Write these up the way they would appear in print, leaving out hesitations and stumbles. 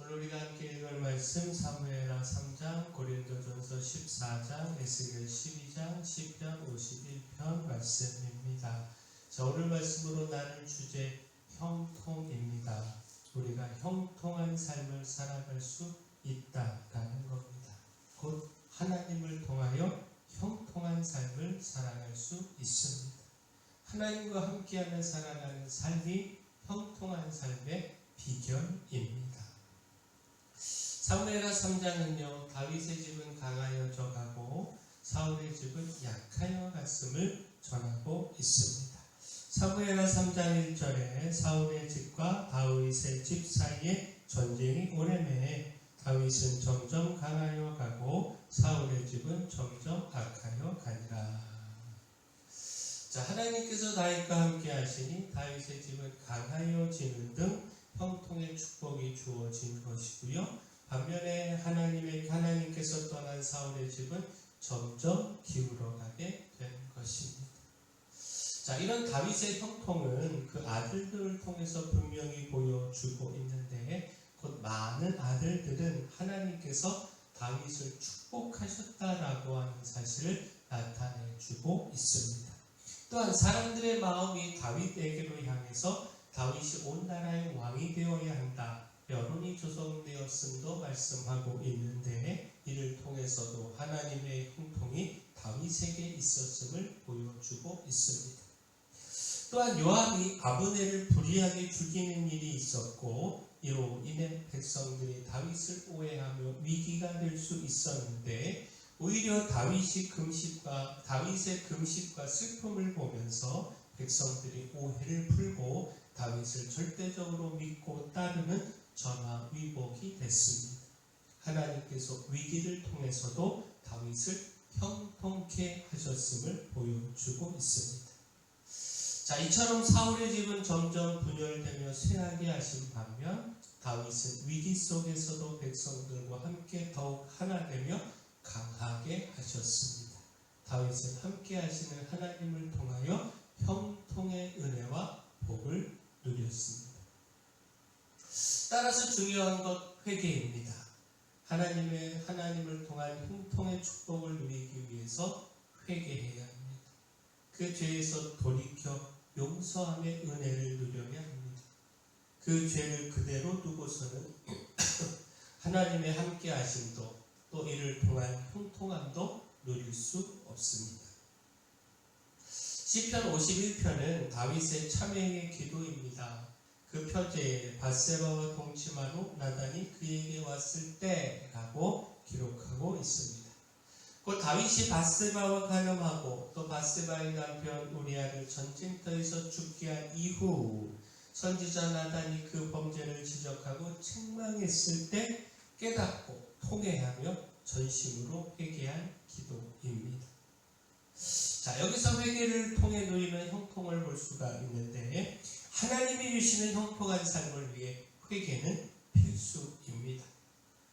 오늘 우리가 함께 읽을 말씀 사무엘하 3장, 고린도전서 14장, 에스겔 12장, 시편 51편 말씀입니다. 자, 오늘 말씀으로 나눌 주제 형통입니다. 우리가 형통한 삶을 살아갈 수 있다라는 겁니다. 곧 하나님을 통하여 형통한 삶을 살아갈 수 있습니다. 하나님과 함께하며 살아가는 삶이 형통한 삶의 비결입니다. 사무엘하 3장은요, 다윗의 집은 강하여져 가고 사울의 집은 약하여 갔음을 전하고 있습니다. 사무엘하 3장 1절에 사울의 집과 다윗의 집 사이에 전쟁이 오래매 다윗은 점점 강하여 가고 사울의 집은 점점 악하여 가니라. 자, 하나님께서 다윗과 함께 하시니 다윗의 집은 강하여지는 등 형통의 축복이 주어진 것이고요. 반면에 하나님께서 떠난 사울의 집은 점점 기울어가게 된 것입니다. 자, 이런 다윗의 형통은 그 아들들을 통해서 분명히 보여주고 있는데, 곧 많은 아들들은 하나님께서 다윗을 축복하셨다라고 하는 사실을 나타내주고 있습니다. 또한 사람들의 마음이 다윗에게로 향해서 다윗이 온 나라의 왕이 되어야 한다, 여론이 조성되었음도 말씀하고 있는데, 이를 통해서도 하나님의 형통이 다윗에게 있었음을 보여주고 있습니다. 또한 요압이 아브넬을 불의하게 죽이는 일이 있었고, 이로 인해 백성들이 다윗을 오해하며 위기가 될 수 있었는데, 오히려 다윗의 금식과 슬픔을 보면서 백성들이 오해를 풀고 다윗을 절대적으로 믿고 따르는 전화위복이 됐습니다. 하나님께서 위기를 통해서도 다윗을 형통케 하셨음을 보여주고 있습니다. 자, 이처럼 사울의 집은 점점 분열되며 쇠하게 하신 반면 다윗은 위기 속에서도 백성들과 함께 더욱 하나 되며 강하게 하셨습니다. 다윗은 함께 하시는 하나님을 통하여 형통의 은혜와 복을 누렸습니다. 따라서 중요한 것 회개입니다. 하나님을 통한 형통의 축복을 누리기 위해서 회개해야 합니다. 그 죄에서 돌이켜 용서함의 은혜를 누려야 합니다. 그 죄를 그대로 두고서는 하나님의 함께 하심도 또 이를 통한 형통함도 누릴 수 없습니다. 시편 51편은 다윗의 참회의 기도입니다. 그 표제에 밧세바와 동침한 후 나단이 그에게 왔을 때라고 기록하고 있습니다. 곧 다윗이 밧세바와 간음하고 또 밧세바의 남편 우리아를 전쟁터에서 죽게 한 이후 선지자 나단이 그 범죄를 지적하고 책망했을 때 깨닫고 통회하며 전심으로 회개한 기도입니다. 자, 여기서 회개를 통해 누리는 형통을 볼 수가 있는데, 하나님이 주시는 형통한 삶을 위해 회개는 필수입니다.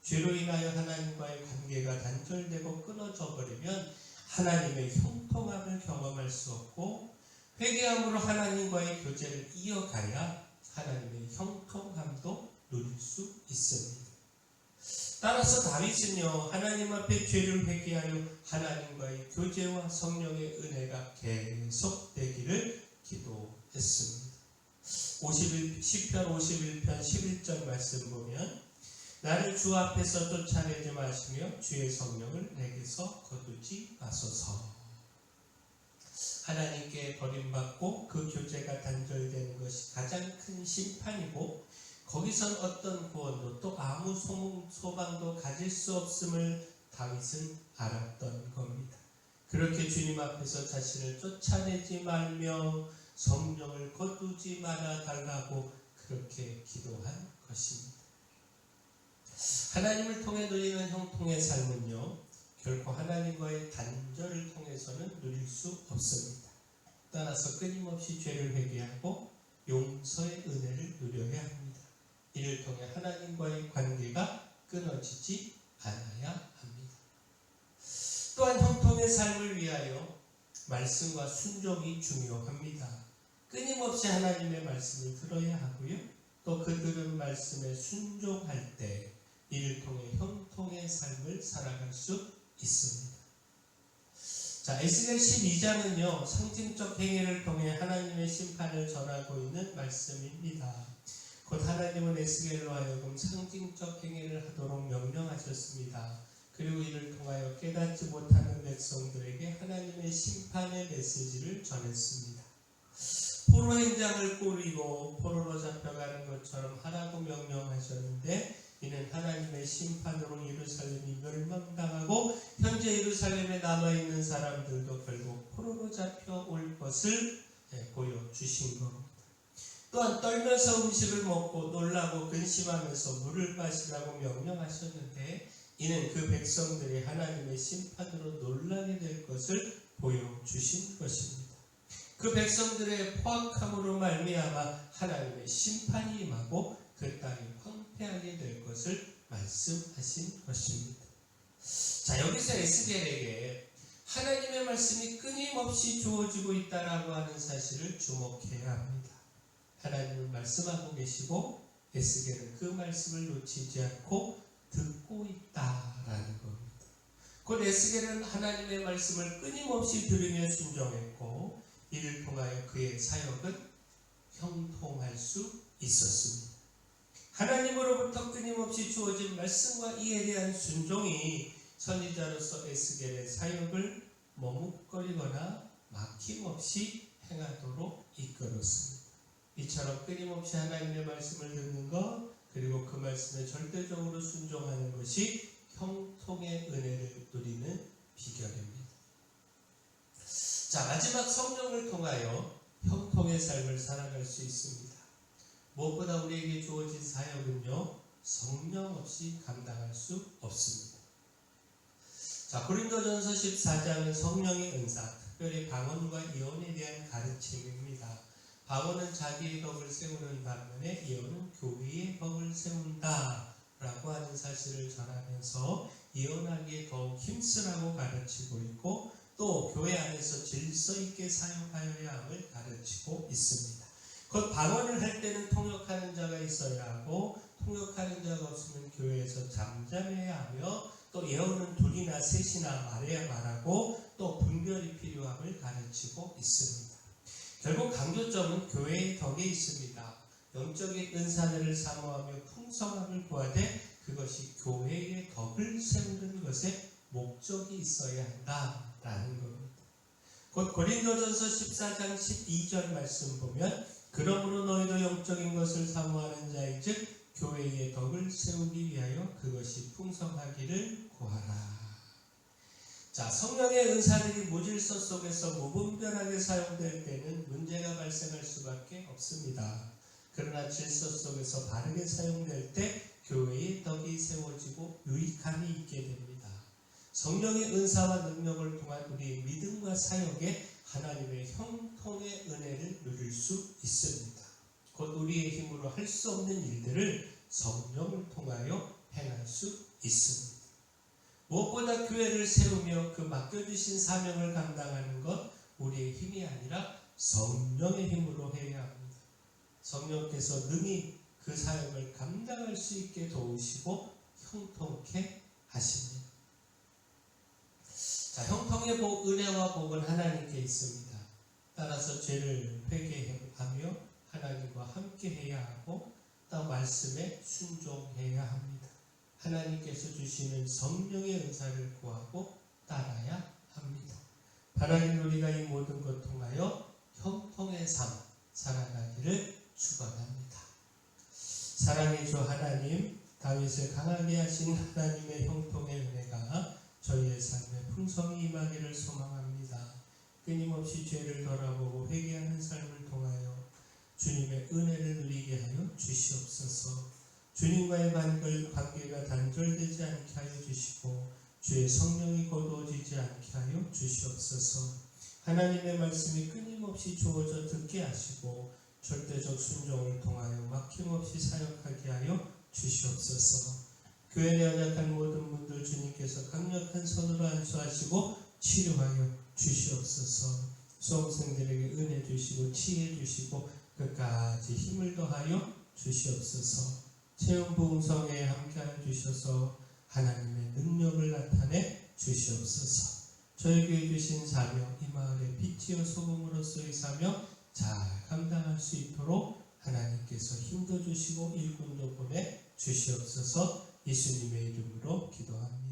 죄로 인하여 하나님과의 관계가 단절되고 끊어져 버리면 하나님의 형통함을 경험할 수 없고, 회개함으로 하나님과의 교제를 이어가야 하나님의 형통함도 누릴 수 있습니다. 따라서 다윗은요, 하나님 앞에 죄를 회개하여 하나님과의 교제와 성령의 은혜가 계속되기를 기도했습니다. 시편 51편 11절 말씀 보면, 나를 주 앞에서 쫓아내지 마시며 주의 성령을 내게서 거두지 마소서. 하나님께 버림받고 그 교제가 단절되는 것이 가장 큰 심판이고, 거기선 어떤 구원도 또 아무 소망도 가질 수 없음을 다윗은 알았던 겁니다. 그렇게 주님 앞에서 자신을 쫓아내지 말며 성령을 거두지 말아 달라고 그렇게 기도한 것입니다. 하나님을 통해 누리는 형통의 삶은요, 결코 하나님과의 단절을 통해서는 누릴 수 없습니다. 따라서 끊임없이 죄를 회개하고 용서의 은혜를 누려야 합니다. 이를 통해 하나님과의 관계가 끊어지지 않아야 합니다. 또한 형통의 삶을 위하여 말씀과 순종이 중요합니다. 끊임없이 하나님의 말씀을 들어야 하고요. 또 그 들은 말씀에 순종할 때 이를 통해 형통의 삶을 살아갈 수 있습니다. 자, 에스겔 12장은요 상징적 행위를 통해 하나님의 심판을 전하고 있는 말씀입니다. 곧 하나님은 에스겔로 하여금 상징적 행위를 하도록 명령하셨습니다. 그리고 이를 통하여 깨닫지 못하는 백성들에게 하나님의 심판의 메시지를 전했습니다. 포로 행장을 꾸리고 포로로 잡혀가는 것처럼 하라고 명령하셨는데 이는 하나님의 심판으로 예루살렘이 멸망당하고 현재 예루살렘에 남아있는 사람들도 결국 포로로 잡혀올 것을 보여주신 겁니다. 또한 떨면서 음식을 먹고 놀라고 근심하면서 물을 마시라고 명령하셨는데 이는 그 백성들이 하나님의 심판으로 놀라게 될 것을 보여주신 것입니다. 그 백성들의 포악함으로 말미암아 하나님의 심판이 임하고 그 땅이 황폐하게 될 것을 말씀하신 것입니다. 자, 여기서 에스겔에게 하나님의 말씀이 끊임없이 주어지고 있다라고 하는 사실을 주목해야 합니다. 하나님은 말씀하고 계시고 에스겔은 그 말씀을 놓치지 않고 듣고 있다라는 겁니다. 곧 에스겔은 하나님의 말씀을 끊임없이 들으며 순종했고 이를 통하여 그의 사역은 형통할 수 있었습니다. 하나님으로부터 끊임없이 주어진 말씀과 이에 대한 순종이 선지자로서 에스겔의 사역을 머뭇거리거나 막힘없이 행하도록 이끌었습니다. 이처럼 끊임없이 하나님의 말씀을 듣는 것 그리고 그 말씀에 절대적으로 순종하는 것이 형통의 은혜를 누리는 비결입니다. 자, 마지막 성령을 통하여 형통의 삶을 살아갈 수 있습니다. 무엇보다 우리에게 주어진 사역은요 성령 없이 감당할 수 없습니다. 자, 고린도전서 14장은 성령의 은사, 특별히 방언과 예언에 대한 가르침입니다. 방언은 자기의 덕을 세우는 반면에 예언은 교회의 덕을 세운다 라고 하는 사실을 전하면서 예언하기에 더욱 힘쓰라고 가르치고 있고 또 교회 안에서 질서 있게 사용하여야 함을 가르치고 있습니다. 곧 방언을 할 때는 통역하는 자가 있어야 하고 통역하는 자가 없으면 교회에서 잠잠해야 하며 또 예언은 둘이나 셋이나 말해야 말하고 또 분별이 필요함을 가르치고 있습니다. 결국 강조점은 교회의 덕에 있습니다. 영적인 은사들을 사모하며 풍성함을 구하되 그것이 교회의 덕을 세우는 것에 목적이 있어야 한다라는 겁니다. 곧 고린도전서 14장 12절 말씀 보면 그러므로 너희도 영적인 것을 사모하는 자인즉 교회의 덕을 세우기 위하여 그것이 풍성하기를 구하라. 자, 성령의 은사들이 무질서 속에서 무분별하게 사용될 때는 문제가 발생할 수밖에 없습니다. 그러나 질서 속에서 바르게 사용될 때 교회의 덕이 세워지고 유익함이 있게 됩니다. 성령의 은사와 능력을 통한 우리의 믿음과 사역에 하나님의 형통의 은혜를 누릴 수 있습니다. 곧 우리의 힘으로 할 수 없는 일들을 성령을 통하여 행할 수 있습니다. 무엇보다 교회를 세우며 그 맡겨주신 사명을 감당하는 것 우리의 힘이 아니라 성령의 힘으로 해야 합니다. 성령께서 능히 그 사역을 감당할 수 있게 도우시고 형통케 하십니다. 자, 형통의 은혜와 복은 하나님께 있습니다. 따라서 죄를 회개하며 하나님과 함께 해야 하고 또 말씀에 순종해야 합니다. 하나님께서 주시는 성령의 은사를 구하고 따라야 합니다. 하나님 우리가 이 모든 것 통하여 형통의 삶 살아가기를 축원합니다. 사랑의 주 하나님, 다윗을 강하게 하신 하나님의 형통의 은혜가 저희의 삶에 풍성히 임하기를 소망합니다. 끊임없이 죄를 돌아보고 회개하는 삶을 통하여 주님의 은혜를 누리게 하여 주시옵소서. 주님과의 관계가 단절되지 않게 하여 주시고 주의 성령이 거두어지지 않게 하여 주시옵소서. 하나님의 말씀이 끊임없이 주어져 듣게 하시고 절대적 순종을 통하여 막힘없이 사역하게 하여 주시옵소서. 교회 내 연약한 모든 분들 주님께서 강력한 손으로 안수하시고 치료하여 주시옵소서. 수험생들에게 은혜 주시고 치해 주시고 끝까지 힘을 더하여 주시옵소서. 체험부흥성에 함께하여 주셔서 하나님의 능력을 나타내 주시옵소서. 저에게 주신 사명, 이 마을의 빛이요 소금으로서의 사명 잘 감당할 수 있도록 하나님께서 힘도 주시고 일꾼도 보내 주시옵소서. 예수님의 이름으로 기도합니다.